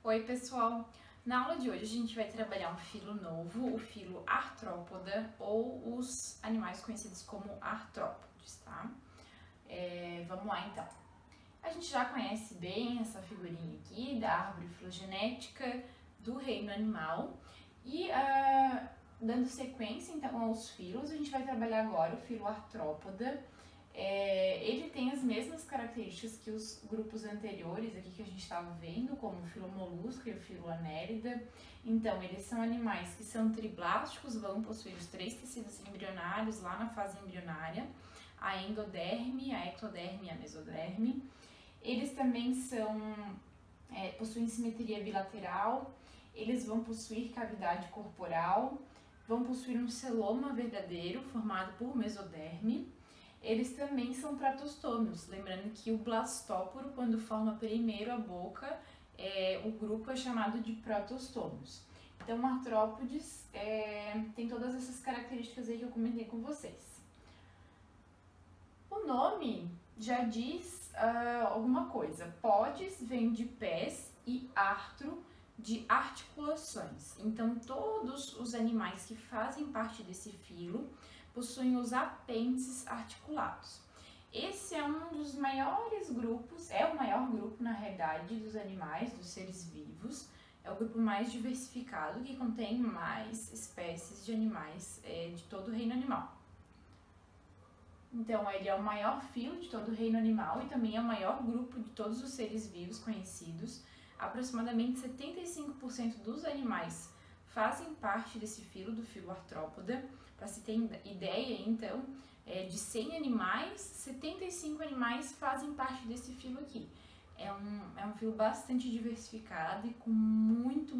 Oi, pessoal! Na aula de hoje a gente vai trabalhar um filo novo, o filo artrópoda, ou os animais conhecidos como artrópodes, tá? Vamos lá então. A gente já conhece bem essa figurinha aqui da árvore filogenética do reino animal e dando sequência então aos filos, a gente vai trabalhar agora o filo artrópoda. Ele tem as mesmas características que os grupos anteriores aqui que a gente estava vendo, como o filo molusco e o filo anélida. Então, eles são animais que são triblásticos, vão possuir os 3 tecidos embrionários lá na fase embrionária, a endoderme, a ectoderme e a mesoderme. Eles também possuem simetria bilateral, eles vão possuir cavidade corporal, vão possuir um celoma verdadeiro formado por mesoderme. Eles também são protostômios, lembrando que o blastóporo, quando forma primeiro a boca, o grupo é chamado de protostômios. Então, artrópodes tem todas essas características aí que eu comentei com vocês. O nome já diz alguma coisa. Podes vem de pés e artro de articulações. Então, todos os animais que fazem parte desse filo possuem os apêndices articulados. Esse é um dos maiores grupos, é o maior grupo na realidade dos animais, dos seres vivos, é o grupo mais diversificado que contém mais espécies de animais de todo o reino animal. Então, ele é o maior filo de todo o reino animal e também é o maior grupo de todos os seres vivos conhecidos. Aproximadamente 75% dos animais fazem parte desse filo, do filo artrópoda. Para se ter ideia, então, de 100 animais, 75 animais fazem parte desse filo aqui. É um filo bastante diversificado e com muito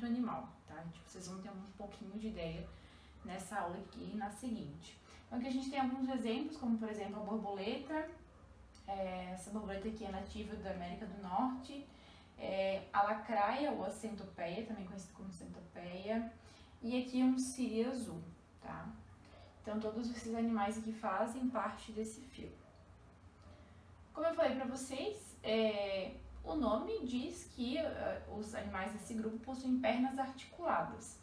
animal, tá? Tipo, vocês vão ter um pouquinho de ideia nessa aula aqui e na seguinte. Então, aqui a gente tem alguns exemplos, como por exemplo a borboleta. Essa borboleta aqui é nativa da América do Norte. A lacraia ou a centopeia, também conhecida como centopeia. E aqui um siri azul. Tá? Então, todos esses animais aqui fazem parte desse filo. Como eu falei para vocês, o nome diz que os animais desse grupo possuem pernas articuladas.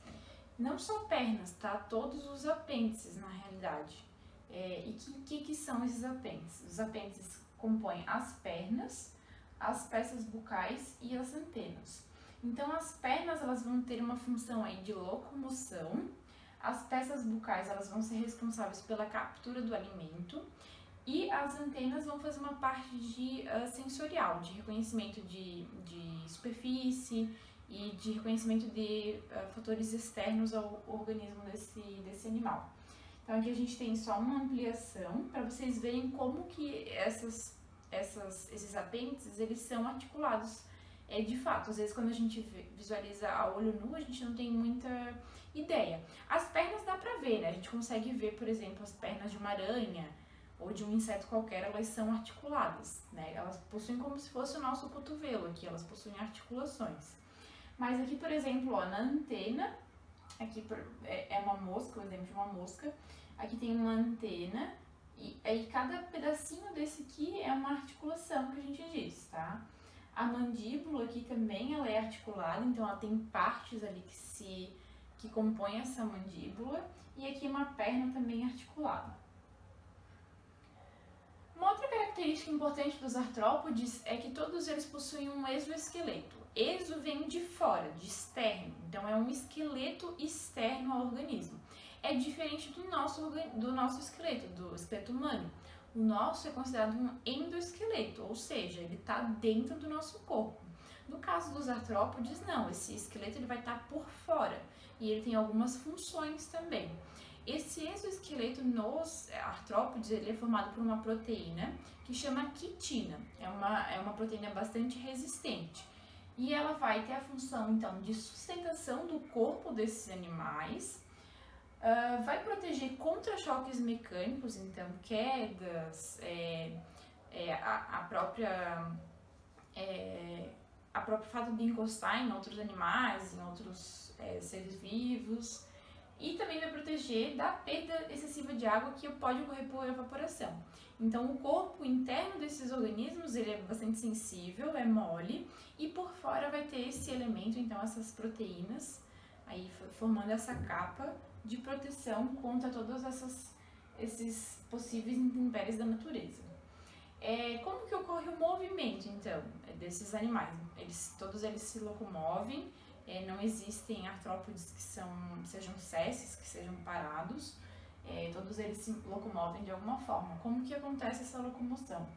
Não só pernas, tá? Todos os apêndices, na realidade. E que são esses apêndices? Os apêndices compõem as pernas, as peças bucais e as antenas. Então, as pernas elas vão ter uma função aí de locomoção. As peças bucais elas vão ser responsáveis pela captura do alimento e as antenas vão fazer uma parte de sensorial, de reconhecimento de superfície e de reconhecimento de fatores externos ao organismo desse animal. Então aqui a gente tem só uma ampliação para vocês verem como que esses apêndices eles são articulados. De fato, às vezes quando a gente visualiza a olho nu, a gente não tem muita ideia. As pernas dá pra ver, né? A gente consegue ver, por exemplo, as pernas de uma aranha ou de um inseto qualquer, elas são articuladas, né? Elas possuem como se fosse o nosso cotovelo aqui, elas possuem articulações. Mas aqui, por exemplo, ó, na antena, aqui é uma mosca, o exemplo de uma mosca, aqui tem uma antena e aí cada pedacinho desse aqui é uma articulação que a gente diz, tá? A mandíbula aqui também ela é articulada, então ela tem partes ali que compõem essa mandíbula e aqui uma perna também articulada. Uma outra característica importante dos artrópodes é que todos eles possuem um exoesqueleto. Exo vem de fora, de externo, então é um esqueleto externo ao organismo. É diferente do nosso esqueleto, do esqueleto humano. O nosso é considerado um endoesqueleto, ou seja, ele está dentro do nosso corpo. No caso dos artrópodes, não, esse esqueleto ele vai estar por fora e ele tem algumas funções também. Esse exoesqueleto nos artrópodes ele é formado por uma proteína que chama quitina, é uma proteína bastante resistente e ela vai ter a função então de sustentação do corpo desses animais. Vai proteger contra choques mecânicos, então quedas, a própria fato de encostar em outros animais, em outros seres vivos. e também vai proteger da perda excessiva de água que pode ocorrer por evaporação. Então, o corpo interno desses organismos ele é bastante sensível, é mole, e por fora vai ter esse elemento, então essas proteínas, aí formando essa capa de proteção contra todos esses possíveis intempéries da natureza. Como que ocorre o movimento, então, desses animais? Todos eles se locomovem, não existem artrópodes que sejam sesses, que sejam parados, todos eles se locomovem de alguma forma. Como que acontece essa locomoção?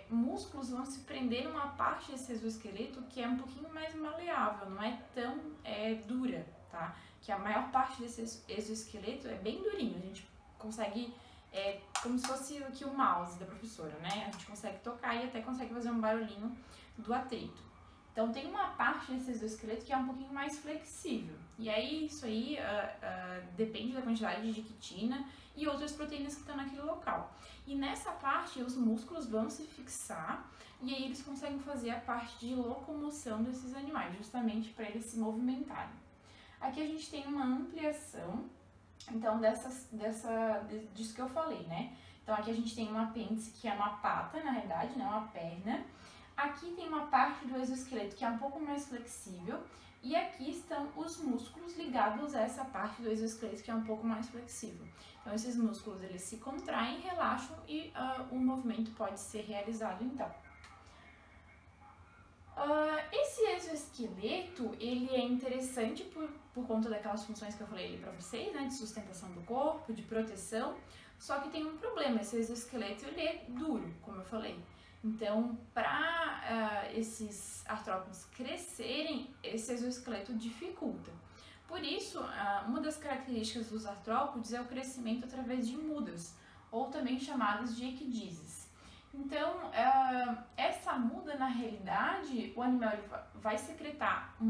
Músculos vão se prender numa parte desse exoesqueleto que é um pouquinho mais maleável, não é tão dura, tá? Que a maior parte desse exoesqueleto é bem durinho, a gente consegue, como se fosse aqui o mouse da professora, né? A gente consegue tocar e até consegue fazer um barulhinho do atrito. Então tem uma parte desse exoesqueleto que é um pouquinho mais flexível, e aí isso aí depende da quantidade de quitina e outras proteínas que estão naquele local. E nessa parte os músculos vão se fixar e aí eles conseguem fazer a parte de locomoção desses animais, justamente para eles se movimentarem. Aqui a gente tem uma ampliação, então disso que eu falei, né? Então aqui a gente tem um apêndice que é uma pata, na realidade, né? Uma perna. Aqui tem uma parte do exoesqueleto que é um pouco mais flexível e aqui estão os músculos ligados a essa parte do exoesqueleto que é um pouco mais flexível. Então esses músculos eles se contraem, relaxam e o movimento pode ser realizado então. Esse exoesqueleto ele é interessante por conta daquelas funções que eu falei ali para vocês, né, de sustentação do corpo, de proteção, só que tem um problema, esse exoesqueleto ele é duro, como eu falei. Então, para esses artrópodes crescerem, esse exoesqueleto dificulta. Por isso, uma das características dos artrópodes é o crescimento através de mudas, ou também chamadas de equidizes. Então, essa muda, na realidade, o animal ele vai secretar um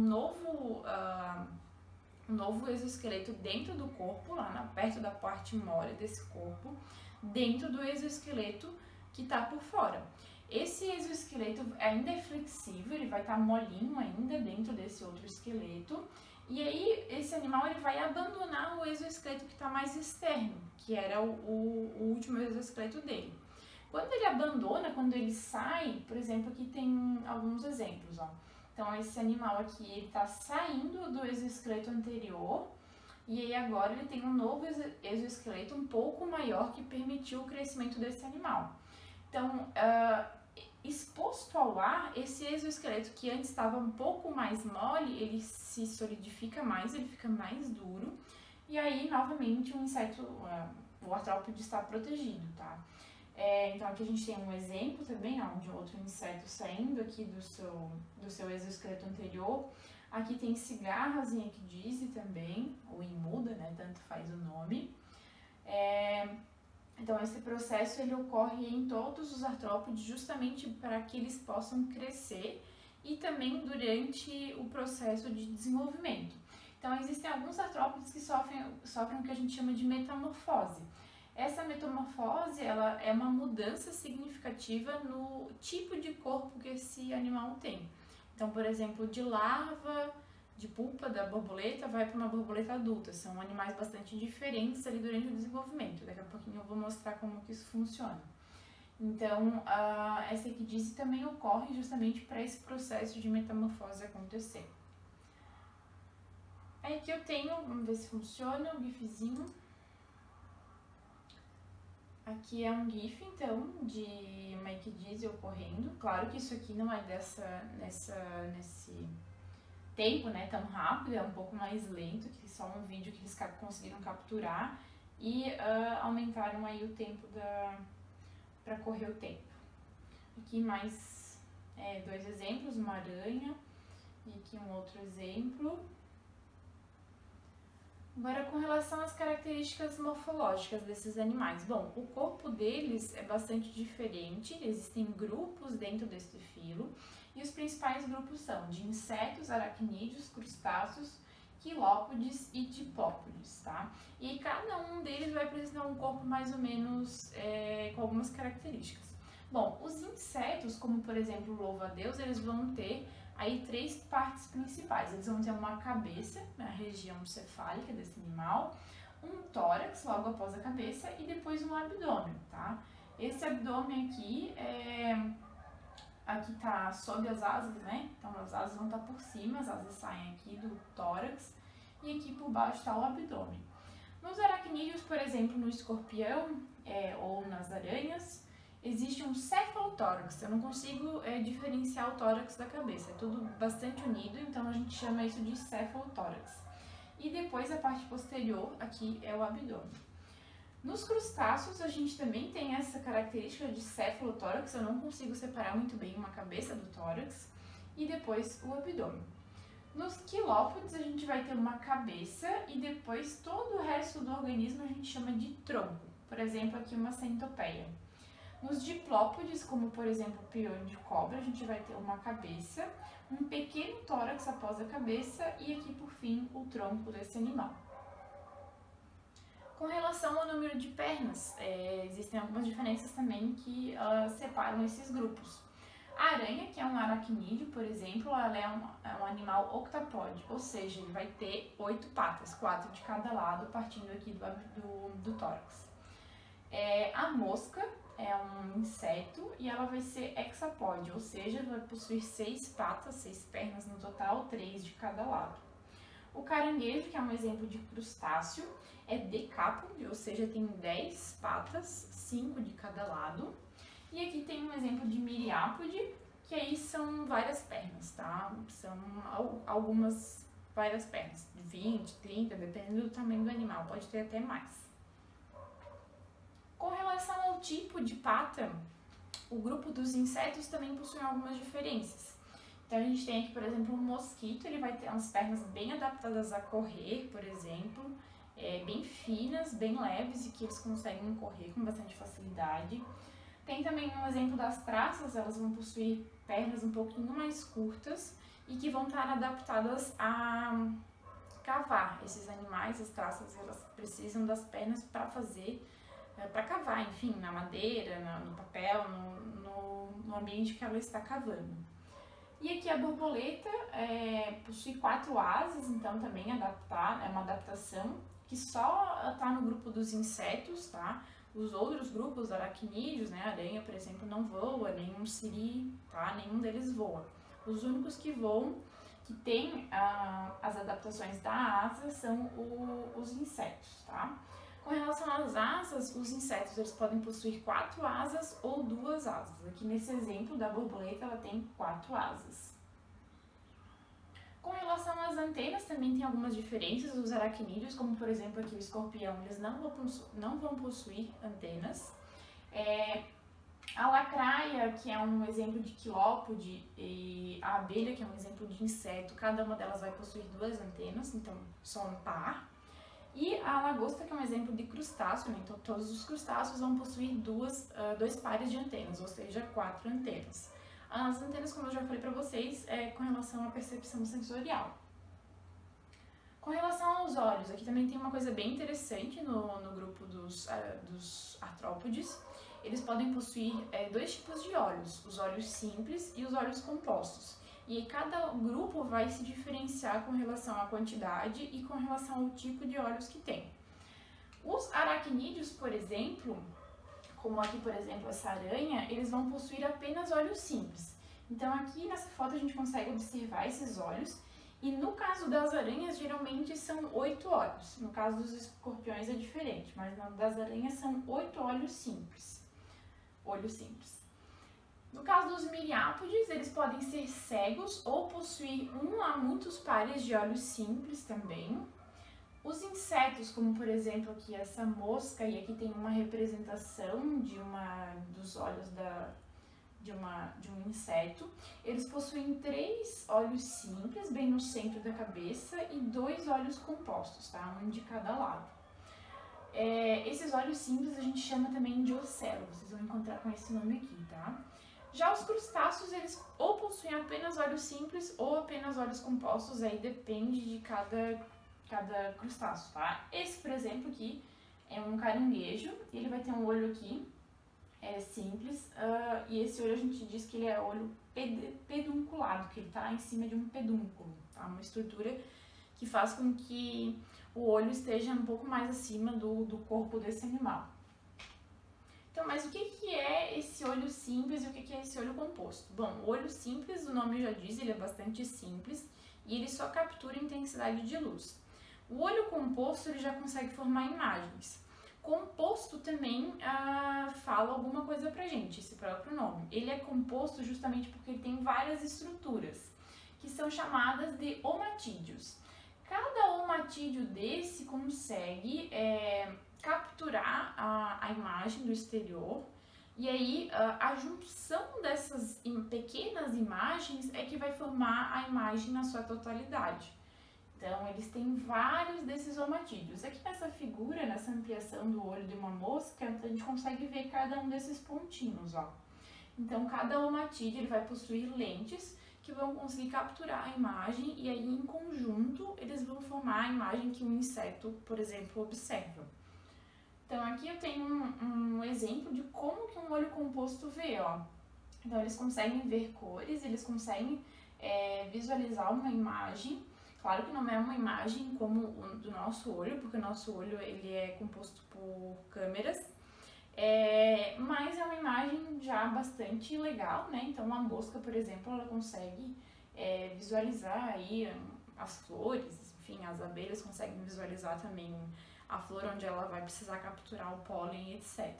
novo exoesqueleto dentro do corpo, perto da parte mole desse corpo, dentro do exoesqueleto que está por fora. Esse exoesqueleto ainda é flexível, ele vai estar molinho ainda dentro desse outro esqueleto, e aí esse animal ele vai abandonar o exoesqueleto que está mais externo, que era o último exoesqueleto dele. Quando ele abandona, quando ele sai, por exemplo, aqui tem alguns exemplos, ó. Então esse animal aqui, ele está saindo do exoesqueleto anterior, e aí agora ele tem um novo exoesqueleto um pouco maior que permitiu o crescimento desse animal. Então, exposto ao ar, esse exoesqueleto que antes estava um pouco mais mole, ele se solidifica mais, ele fica mais duro, e aí novamente o artrópode está protegido, tá? Então aqui a gente tem um exemplo também, de outro inseto saindo aqui do seu exoesqueleto anterior. Aqui tem cigarras em equidise também, ou em muda, né? Tanto faz o nome. Então esse processo ele ocorre em todos os artrópodes justamente para que eles possam crescer e também durante o processo de desenvolvimento. Então existem alguns artrópodes que sofrem o que a gente chama de metamorfose. Essa metamorfose ela é uma mudança significativa no tipo de corpo que esse animal tem. Então, por exemplo, de larva, de pulpa da borboleta vai para uma borboleta adulta. São animais bastante diferentes ali durante o desenvolvimento. Daqui a pouquinho eu vou mostrar como que isso funciona. Então, essa equidise também ocorre justamente para esse processo de metamorfose acontecer. Aí aqui eu tenho, vamos ver se funciona, um gifzinho. Aqui é um gif, então, de uma equidise ocorrendo. Claro que isso aqui não é nesse tempo, né, tão rápido, é um pouco mais lento, que só um vídeo que eles conseguiram capturar e aumentaram aí o tempo para correr o tempo. Aqui mais dois exemplos, uma aranha e aqui um outro exemplo. Agora, com relação às características morfológicas desses animais. Bom, o corpo deles é bastante diferente, existem grupos dentro deste filo, e os principais grupos são de insetos, aracnídeos, crustáceos, quilópodes e dipópodes, tá? E cada um deles vai apresentar um corpo mais ou menos com algumas características. Bom, os insetos, como por exemplo o louva-a-Deus, eles vão ter aí 3 partes principais. Eles vão ter uma cabeça, na região cefálica desse animal, um tórax logo após a cabeça e depois um abdômen, tá? Esse abdômen aqui tá sob as asas, né? Então as asas vão estar por cima, as asas saem aqui do tórax e aqui por baixo está o abdômen. Nos aracnídeos, por exemplo, no escorpião ou nas aranhas, existe um cefalotórax. Eu não consigo diferenciar o tórax da cabeça, é tudo bastante unido, então a gente chama isso de cefalotórax. E depois a parte posterior aqui é o abdômen. Nos crustáceos a gente também tem essa característica de cefalotórax, eu não consigo separar muito bem uma cabeça do tórax e depois o abdômen. Nos quilópodes a gente vai ter uma cabeça e depois todo o resto do organismo a gente chama de tronco, por exemplo aqui uma centopeia. Nos diplópodes, como por exemplo o piolho de cobra, a gente vai ter uma cabeça, um pequeno tórax após a cabeça e aqui por fim o tronco desse animal. Com relação ao número de pernas, existem algumas diferenças também que separam esses grupos. A aranha, que é um aracnídeo, por exemplo, ela é um animal octapode, ou seja, ele vai ter 8 patas, 4 de cada lado, partindo aqui do tórax. A mosca é um inseto e ela vai ser hexapode, ou seja, vai possuir 6 patas, 6 pernas no total, 3 de cada lado. O caranguejo, que é um exemplo de crustáceo, é decápode, ou seja, tem 10 patas, 5 de cada lado. E aqui tem um exemplo de miriápode, que aí são várias pernas, tá? São várias pernas, 20, 30, dependendo do tamanho do animal, pode ter até mais. Com relação ao tipo de pata, o grupo dos insetos também possui algumas diferenças. Então a gente tem aqui, por exemplo, um mosquito, ele vai ter umas pernas bem adaptadas a correr, por exemplo, bem finas, bem leves e que eles conseguem correr com bastante facilidade. Tem também um exemplo das traças, elas vão possuir pernas um pouquinho mais curtas e que vão estar adaptadas a cavar. Esses animais, as traças, elas precisam das pernas para cavar, enfim, na madeira, no papel, no ambiente que ela está cavando. E aqui a borboleta possui 4 asas, então também é uma adaptação que só está no grupo dos insetos, tá? Os outros grupos aracnídeos, né, aranha, por exemplo, não voa, nenhum siri, tá? Nenhum deles voa. Os únicos que voam, que têm as adaptações da asa, são os insetos, tá? Com relação às asas, os insetos eles podem possuir 4 asas ou 2 asas. Aqui nesse exemplo da borboleta, ela tem 4 asas. Com relação às antenas, também tem algumas diferenças. Os aracnídeos, como por exemplo aqui o escorpião, eles não vão possuir antenas. A lacraia, que é um exemplo de quilópode, e a abelha, que é um exemplo de inseto, cada uma delas vai possuir 2 antenas, então são um par. E a lagosta, que é um exemplo de crustáceo, né? Então todos os crustáceos vão possuir 2 pares de antenas, ou seja, 4 antenas. As antenas, como eu já falei para vocês, com relação à percepção sensorial. Com relação aos olhos, aqui também tem uma coisa bem interessante no grupo dos artrópodes. Eles podem possuir 2 tipos de olhos, os olhos simples e os olhos compostos. E cada grupo vai se diferenciar com relação à quantidade e com relação ao tipo de olhos que tem. Os aracnídeos, por exemplo, como aqui, por exemplo, essa aranha, eles vão possuir apenas olhos simples. Então aqui nessa foto a gente consegue observar esses olhos. E no caso das aranhas, geralmente são 8 olhos. No caso dos escorpiões é diferente, mas das aranhas são 8 olhos simples. Olhos simples. No caso dos miriápodes, eles podem ser cegos ou possuir 1 a muitos pares de olhos simples também. Os insetos, como por exemplo aqui essa mosca, e aqui tem uma representação dos olhos de um inseto, eles possuem 3 olhos simples, bem no centro da cabeça, e 2 olhos compostos, tá? Um de cada lado. Esses olhos simples a gente chama também de ocelo, vocês vão encontrar com esse nome aqui, tá? Já os crustáceos, eles ou possuem apenas olhos simples ou apenas olhos compostos, aí depende de cada crustáceo, tá? Esse, por exemplo, aqui é um caranguejo, ele vai ter um olho aqui simples, e esse olho a gente diz que ele é olho pedunculado, que ele está em cima de um pedúnculo, tá? Uma estrutura que faz com que o olho esteja um pouco mais acima do corpo desse animal. Então, mas o que é esse olho simples e o que é esse olho composto? Bom, o olho simples, o nome já diz, ele é bastante simples e ele só captura intensidade de luz. O olho composto, ele já consegue formar imagens. Composto também fala alguma coisa pra gente, esse próprio nome. Ele é composto justamente porque ele tem várias estruturas, que são chamadas de omatídeos. Cada omatídeo desse consegue capturar a imagem do exterior, e aí a junção dessas pequenas imagens é que vai formar a imagem na sua totalidade. Então, eles têm vários desses omatídeos. Aqui nessa figura, nessa ampliação do olho de uma mosca, a gente consegue ver cada um desses pontinhos, ó. Então, cada omatídeo ele vai possuir lentes que vão conseguir capturar a imagem e aí, em conjunto, eles vão formar a imagem que um inseto, por exemplo, observa. Então, aqui eu tenho um exemplo de como que um olho composto vê, ó. Então, eles conseguem ver cores, eles conseguem visualizar uma imagem. Claro que não é uma imagem como o do nosso olho, porque o nosso olho ele é composto por câmeras, mas é uma imagem já bastante legal, né? Então, uma mosca, por exemplo, ela consegue visualizar aí as flores, enfim, as abelhas conseguem visualizar também a flor onde ela vai precisar capturar o pólen, etc.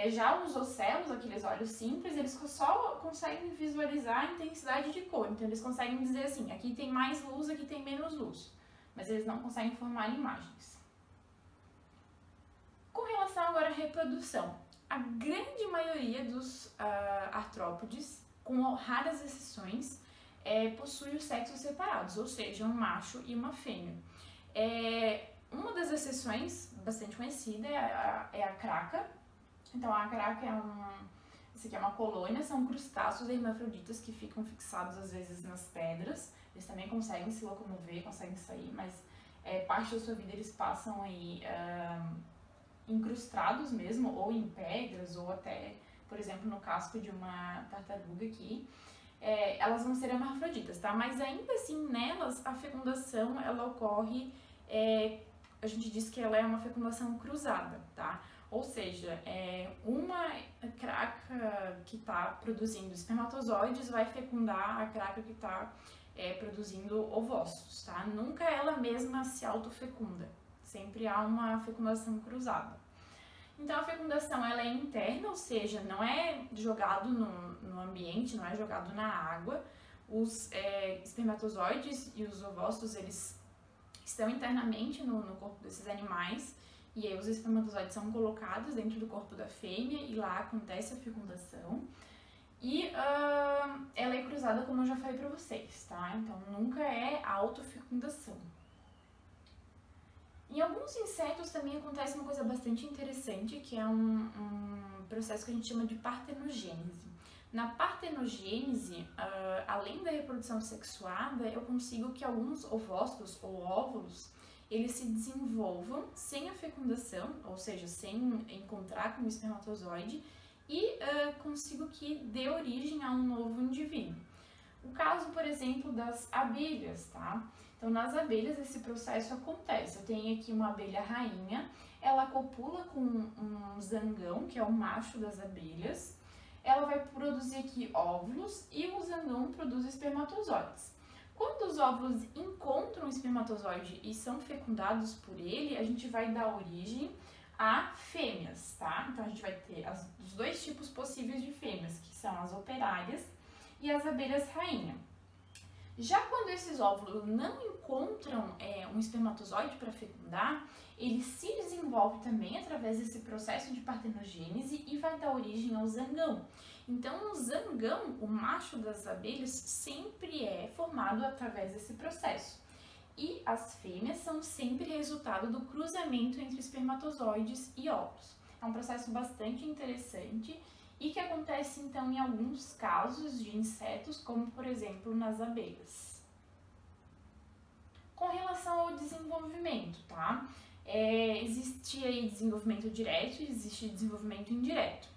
Já os ocelos, aqueles olhos simples, eles só conseguem visualizar a intensidade de cor. Então, eles conseguem dizer assim, aqui tem mais luz, aqui tem menos luz. Mas eles não conseguem formar imagens. Com relação agora à reprodução, a grande maioria dos artrópodes, com raras exceções, possui os sexos separados, ou seja, um macho e uma fêmea. Uma das exceções bastante conhecida é a craca. Então, a craca isso aqui é uma colônia, são crustáceos hermafroditas que ficam fixados às vezes nas pedras. Eles também conseguem se locomover, conseguem sair, mas parte da sua vida eles passam aí incrustados mesmo, ou em pedras, ou até, por exemplo, no casco de uma tartaruga aqui. Elas vão ser hermafroditas, tá? Mas ainda assim, nelas, a fecundação, ela ocorre, a gente diz que ela é uma fecundação cruzada, tá? Ou seja, uma craca que está produzindo espermatozoides vai fecundar a craca que está produzindo ovócitos, tá? Nunca ela mesma se autofecunda, sempre há uma fecundação cruzada. Então, a fecundação ela é interna, ou seja, não é jogado no ambiente, não é jogado na água. Os espermatozoides e os ovócitos, eles estão internamente no corpo desses animais. E aí os espermatozoides são colocados dentro do corpo da fêmea e lá acontece a fecundação. E ela é cruzada, como eu já falei pra vocês, tá? Então nunca é autofecundação. Em alguns insetos também acontece uma coisa bastante interessante, que é um processo que a gente chama de partenogênese. Na partenogênese, além da reprodução sexuada, eu consigo que alguns ovócitos ou óvulos eles se desenvolvam sem a fecundação, ou seja, sem encontrar com o espermatozoide, e consigo que dê origem a um novo indivíduo. O caso, por exemplo, das abelhas, tá? Então, nas abelhas esse processo acontece. Eu tenho aqui uma abelha rainha, ela copula com um zangão, que é o macho das abelhas. Ela vai produzir aqui óvulos e o zangão produz espermatozoides. Quando os óvulos encontram o espermatozoide e são fecundados por ele, a gente vai dar origem a fêmeas, tá? Então, a gente vai ter os dois tipos possíveis de fêmeas, que são as operárias e as abelhas rainha. Já quando esses óvulos não encontram um espermatozoide para fecundar, ele se desenvolve também através desse processo de partenogênese e vai dar origem ao zangão. Então, o zangão, o macho das abelhas, sempre é formado através desse processo. E as fêmeas são sempre resultado do cruzamento entre espermatozoides e óvulos. É um processo bastante interessante e que acontece, então, em alguns casos de insetos, como, por exemplo, nas abelhas. Com relação ao desenvolvimento, tá? Existe aí desenvolvimento direto e existe desenvolvimento indireto.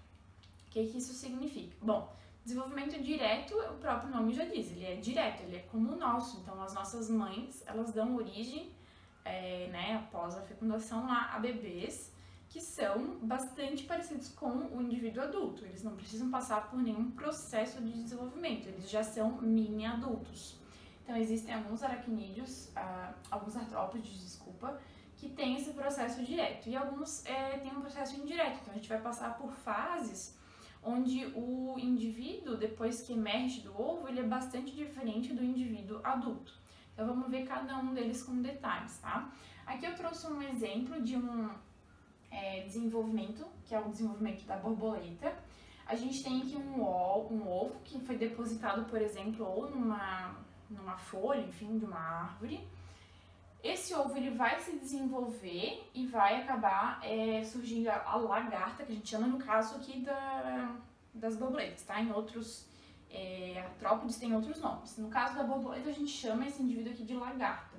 que isso significa? Bom, desenvolvimento direto, o próprio nome já diz, ele é direto, ele é como o nosso. Então, as nossas mães, elas dão origem, né, após a fecundação lá, a bebês que são bastante parecidos com o indivíduo adulto. Eles não precisam passar por nenhum processo de desenvolvimento, eles já são mini adultos. Então, existem alguns aracnídeos, alguns artrópodes, desculpa, que têm esse processo direto e alguns têm um processo indireto. Então, a gente vai passar por fases onde o indivíduo, depois que emerge do ovo, ele é bastante diferente do indivíduo adulto. Então, vamos ver cada um deles com detalhes, tá? Aqui eu trouxe um exemplo de um desenvolvimento, que é o desenvolvimento da borboleta. A gente tem aqui um ovo que foi depositado, por exemplo, ou numa folha, enfim, de uma árvore. Esse ovo ele vai se desenvolver e vai acabar surgindo a lagarta, que a gente chama no caso aqui das borboletas, tá? Em outros artrópodes tem outros nomes. No caso da borboleta a gente chama esse indivíduo aqui de lagarta.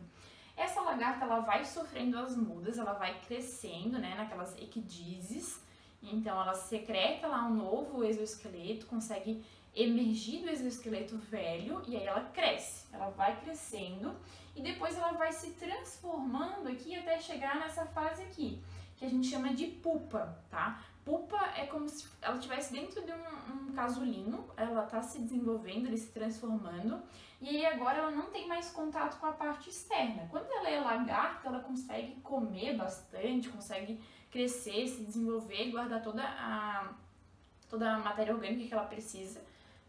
Essa lagarta ela vai sofrendo as mudas, ela vai crescendo, né, naquelas ecdíses. Então ela secreta lá um novo exoesqueleto, consegue emergir do exoesqueleto velho e aí ela cresce. Ela vai crescendo e depois ela vai se transformando aqui até chegar nessa fase aqui, que a gente chama de pupa, tá? Pupa é como se ela estivesse dentro de um casulinho, ela está se desenvolvendo, ele se transformando, e aí agora ela não tem mais contato com a parte externa. Quando ela é lagarta, ela consegue comer bastante, consegue crescer, se desenvolver, guardar toda a matéria orgânica que ela precisa,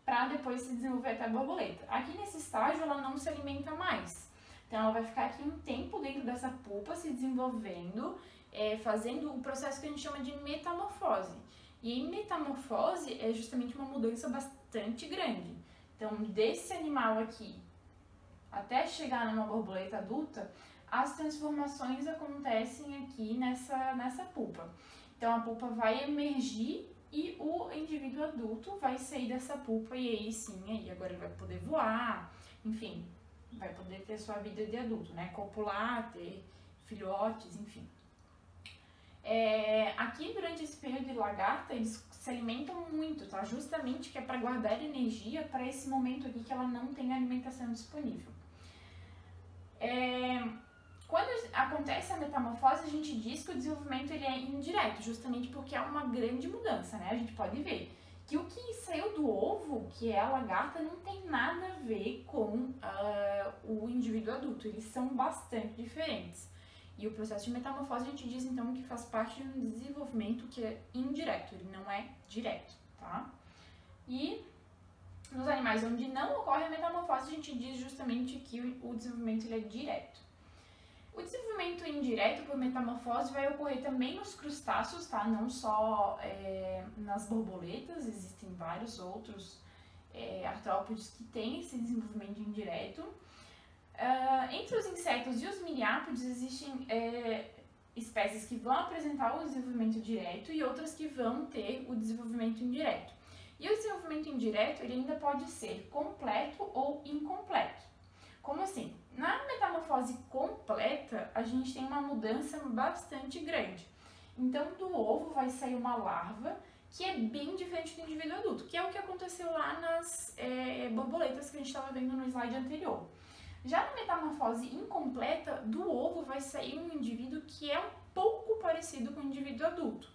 para depois se desenvolver até a borboleta. Aqui nesse estágio ela não se alimenta mais, então ela vai ficar aqui um tempo dentro dessa pupa se desenvolvendo, fazendo o processo que a gente chama de metamorfose. E em metamorfose é justamente uma mudança bastante grande. Então, desse animal aqui até chegar numa borboleta adulta, as transformações acontecem aqui nessa pupa. Então, a pupa vai emergir e o indivíduo adulto vai sair dessa pupa e aí sim, aí agora ele vai poder voar, enfim, vai poder ter sua vida de adulto, né? Copular, ter filhotes, enfim. Aqui durante esse período de lagarta, eles se alimentam muito, tá? Justamente que é para guardar energia para esse momento aqui que ela não tem alimentação disponível. Quando acontece a metamorfose, a gente diz que o desenvolvimento ele é indireto, justamente porque é uma grande mudança, né? A gente pode ver que o que saiu do ovo, que é a lagarta, não tem nada a ver com o indivíduo adulto, eles são bastante diferentes. E o processo de metamorfose a gente diz então que faz parte de um desenvolvimento que é indireto, ele não é direto, tá? E nos animais onde não ocorre a metamorfose, a gente diz justamente que o desenvolvimento ele é direto. O desenvolvimento indireto por metamorfose vai ocorrer também nos crustáceos, tá? Não só nas borboletas, existem vários outros artrópodes que têm esse desenvolvimento indireto. Entre os insetos e os miniápodes existem espécies que vão apresentar o desenvolvimento direto e outras que vão ter o desenvolvimento indireto. E o desenvolvimento indireto ele ainda pode ser completo ou incompleto. Como assim? Na metamorfose completa, a gente tem uma mudança bastante grande. Então, do ovo vai sair uma larva que é bem diferente do indivíduo adulto, que é o que aconteceu lá nas borboletas que a gente estava vendo no slide anterior. Já na metamorfose incompleta, do ovo vai sair um indivíduo que é um pouco parecido com o indivíduo adulto,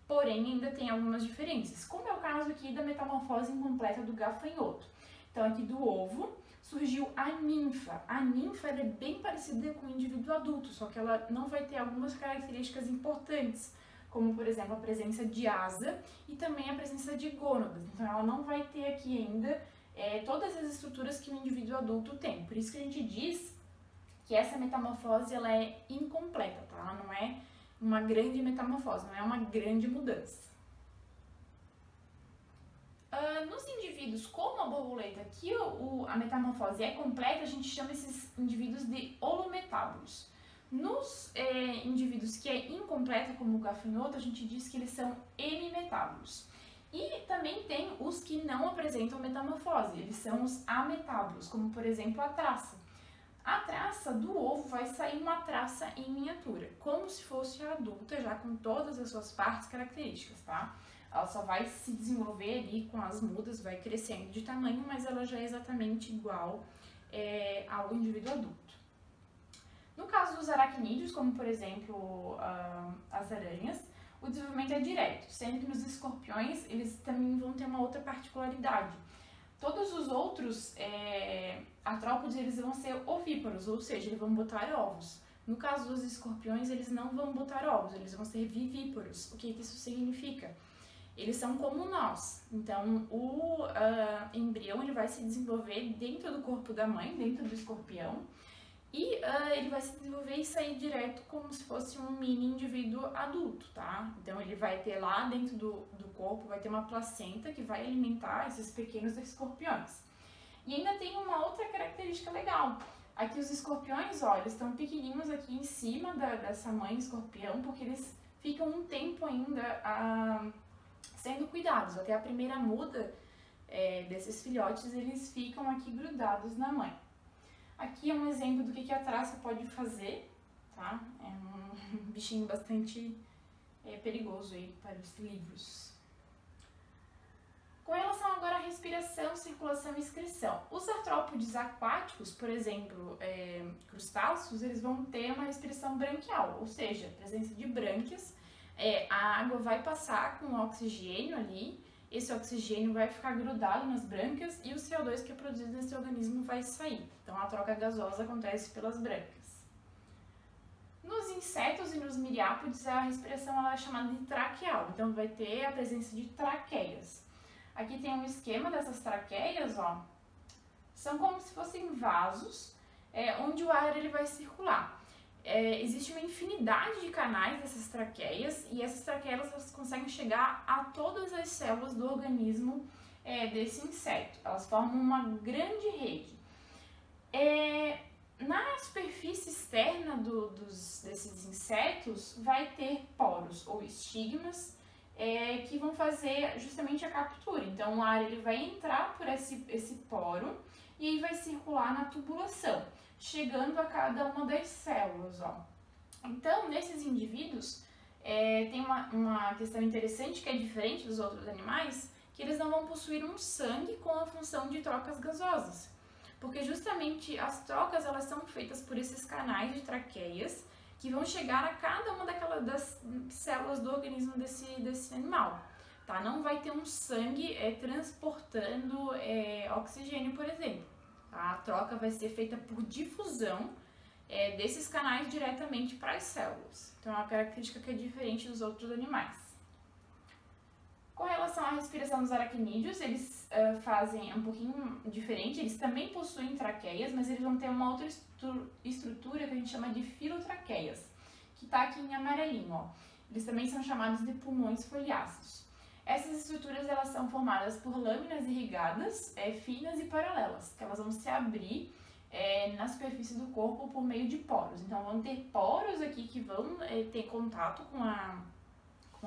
porém ainda tem algumas diferenças, como é o caso aqui da metamorfose incompleta do gafanhoto. Então aqui do ovo surgiu a ninfa. A ninfa ela é bem parecida com o indivíduo adulto, só que ela não vai ter algumas características importantes, como por exemplo a presença de asa e também a presença de gônadas. Então ela não vai ter aqui ainda todas as estruturas que o indivíduo adulto tem. Por isso que a gente diz que essa metamorfose ela é incompleta, tá? Ela não é uma grande metamorfose, não é uma grande mudança. Nos indivíduos como a borboleta, que a metamorfose é completa, a gente chama esses indivíduos de holometábolos. Nos indivíduos que é incompleta, como o gafanhoto, a gente diz que eles são hemimetábolos. E também tem os que não apresentam metamorfose, eles são os ametábolos, como por exemplo a traça. A traça do ovo vai sair uma traça em miniatura, como se fosse a adulta, já com todas as suas partes características, tá? ela só vai se desenvolver ali com as mudas, vai crescendo de tamanho, mas ela já é exatamente igual ao indivíduo adulto. No caso dos aracnídeos, como por exemplo as aranhas, o desenvolvimento é direto, sendo que nos escorpiões eles também vão ter uma outra particularidade. Todos os outros artrópodes eles vão ser ovíparos, ou seja, eles vão botar ovos. No caso dos escorpiões, eles não vão botar ovos, eles vão ser vivíparos. O que isso significa? Eles são como nós. Então, o embrião ele vai se desenvolver dentro do corpo da mãe, dentro do escorpião, e ele vai se desenvolver e sair direto como se fosse um mini indivíduo adulto, tá? Então, ele vai ter lá dentro do corpo, vai ter uma placenta que vai alimentar esses pequenos escorpiões. E ainda tem uma outra característica legal. Aqui os escorpiões, ó, eles estão pequenininhos aqui em cima dessa mãe escorpião, porque eles ficam um tempo ainda sendo cuidados. Até a primeira muda desses filhotes, eles ficam aqui grudados na mãe. Aqui é um exemplo do que a traça pode fazer, tá? É um bichinho bastante perigoso aí para os livros. Com relação agora à respiração, circulação e excreção. Os artrópodes aquáticos, por exemplo, crustáceos, eles vão ter uma respiração branquial, ou seja, presença de brânquias. A água vai passar com o oxigênio ali, esse oxigênio vai ficar grudado nas brânquias e o CO2 que é produzido nesse organismo vai sair. Então a troca gasosa acontece pelas brânquias. Nos insetos e nos miriápodes a respiração ela é chamada de traqueal, então vai ter a presença de traqueias. Aqui tem um esquema dessas traqueias, ó. São como se fossem vasos onde o ar ele vai circular. Existe uma infinidade de canais dessas traqueias e essas traqueias elas conseguem chegar a todas as células do organismo desse inseto. Elas formam uma grande rede. Na superfície externa desses insetos vai ter poros ou estigmas que vão fazer justamente a captura. Então o ar ele vai entrar por esse poro e aí vai circular na tubulação, chegando a cada uma das células, ó. Então, nesses indivíduos, tem uma questão interessante que é diferente dos outros animais, que eles não vão possuir um sangue com a função de trocas gasosas, porque justamente as trocas elas são feitas por esses canais de traqueias que vão chegar a cada uma das células do organismo desse animal, tá? Não vai ter um sangue transportando oxigênio, por exemplo. A troca vai ser feita por difusão desses canais diretamente para as células. Então, é uma característica que é diferente dos outros animais. Com relação à respiração dos aracnídeos, eles fazem um pouquinho diferente. Eles também possuem traqueias, mas eles vão ter uma outra estrutura que a gente chama de filotraqueias, que está aqui em amarelinho, ó. Eles também são chamados de pulmões foliáceos. Essas estruturas elas são formadas por lâminas irrigadas, finas e paralelas, que elas vão se abrir na superfície do corpo por meio de poros. Então, vão ter poros aqui que vão ter contato com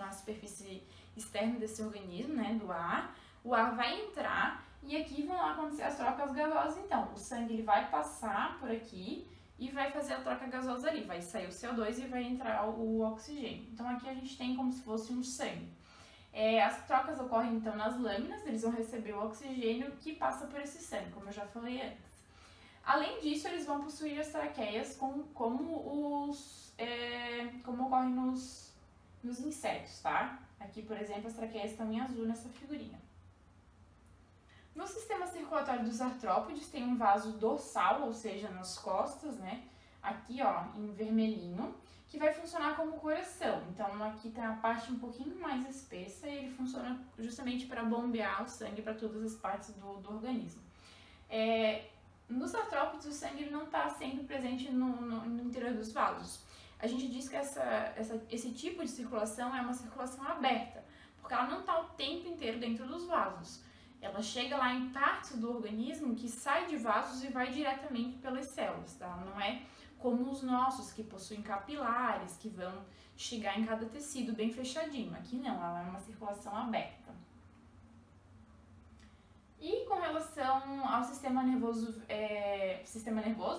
a superfície externa desse organismo, né, do ar. O ar vai entrar e aqui vão acontecer as trocas gasosas. Então, o sangue ele vai passar por aqui e vai fazer a troca gasosa ali. Vai sair o CO2 e vai entrar o oxigênio. Então, aqui a gente tem como se fosse um sangue. As trocas ocorrem então nas lâminas, eles vão receber o oxigênio que passa por esse sangue, como eu já falei antes. Além disso, eles vão possuir as traqueias como ocorre nos insetos, tá? Aqui, por exemplo, as traqueias estão em azul nessa figurinha. No sistema circulatório dos artrópodes tem um vaso dorsal, ou seja, nas costas, né? Aqui, ó, em vermelhinho, que vai funcionar como coração. Então, aqui tem a parte um pouquinho mais espessa e ele funciona justamente para bombear o sangue para todas as partes do organismo. Nos artrópodes, o sangue não está sempre presente no interior dos vasos. A gente diz que esse tipo de circulação é uma circulação aberta, porque ela não está o tempo inteiro dentro dos vasos. Ela chega lá em partes do organismo que sai de vasos e vai diretamente pelas células, tá? Não é como os nossos, que possuem capilares, que vão chegar em cada tecido bem fechadinho. Aqui não, ela é uma circulação aberta. E com relação ao sistema nervoso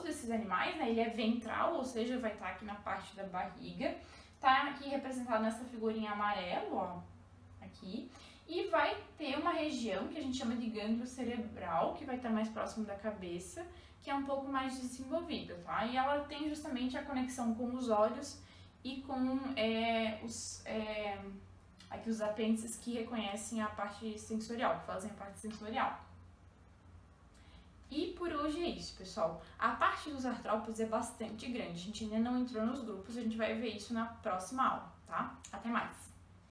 desses animais, né, ele é ventral, ou seja, vai estar aqui na parte da barriga. Tá aqui representado nessa figurinha amarelo, ó, aqui, e vai ter uma região que a gente chama de gânglio cerebral, que vai estar mais próximo da cabeça, que é um pouco mais desenvolvida, tá? E ela tem justamente a conexão com os olhos e com aqui os apêndices que reconhecem a parte sensorial, que fazem a parte sensorial. E por hoje é isso, pessoal. A parte dos artrópodes é bastante grande, a gente ainda não entrou nos grupos, a gente vai ver isso na próxima aula, tá? Até mais!